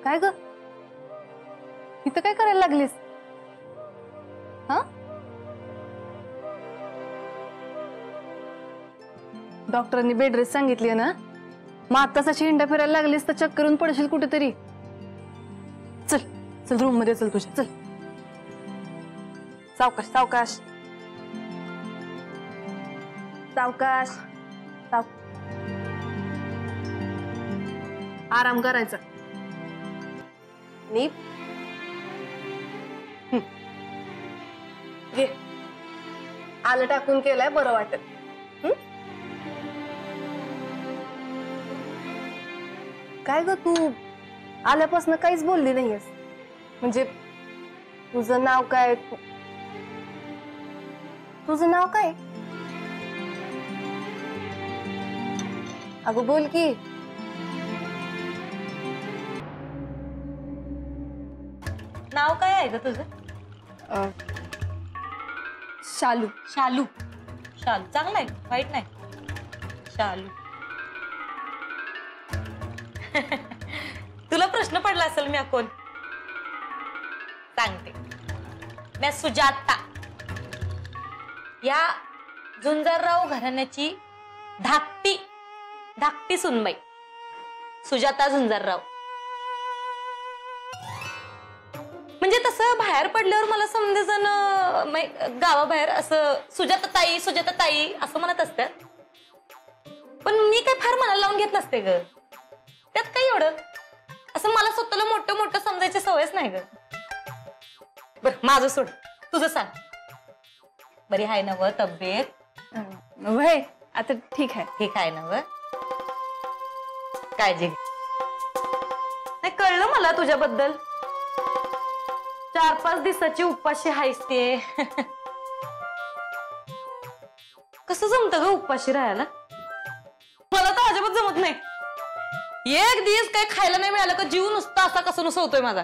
काय ग इथं काय करायला लागलीस? हा डॉक्टरांनी बेड रेस्ट सांगितली ना, मग आत्तासाची हिंडा फिरायला लागलीस तर चक्कर येऊन पडशील कुठेतरी. चल चल रूम मध्ये चल तुझ्या. चल सावकाश सावकाश सावकाश. आराम करायचा. नीट घे. आलं टाकून केलंय बरं वाटत. काय ग तू आल्यापासून काहीच बोलली नाहीयेस. म्हणजे तुझं नाव काय? तुझं नाव काय? अगं बोल की. नाव काय आहे ग तुझं? शालू. शालू. शालू चांगलं आहे, वाईट नाही. शालू. तुला प्रश्न पडला असेल मी कोण सांगते. मी सुजाता, या झुंजारराव घराण्याची धाकटी धाकटी सुनबाई सुजाता झुंजारराव. म्हणजे तसं बाहेर पडल्यावर मला समजेजण गावाबाहेर असं सुजाताताई सुजाताताई असं म्हणत असतात, पण मी काय फार मनाला लावून घेत नसते ग. त्यात काय एवढं असं मला स्वतःला मोठं मोठं समजायची सवयच नाही ग. बर माझं सोड, तुझं सांग. बरी आहे ना व तब्येत? वय आता ठीक आहे. ठीक आहे ना व? काळजी नाही. कळलं मला तुझ्याबद्दल. 4-5 दिवसाची उपाशी हायस ते. कसं जमतं ग उपाशी राहायला? मला तर अजिबात जमत नाही. एक दिवस काही खायला नाही मिळालं का जीव नुसता असा कसं नुसतं होतोय माझा.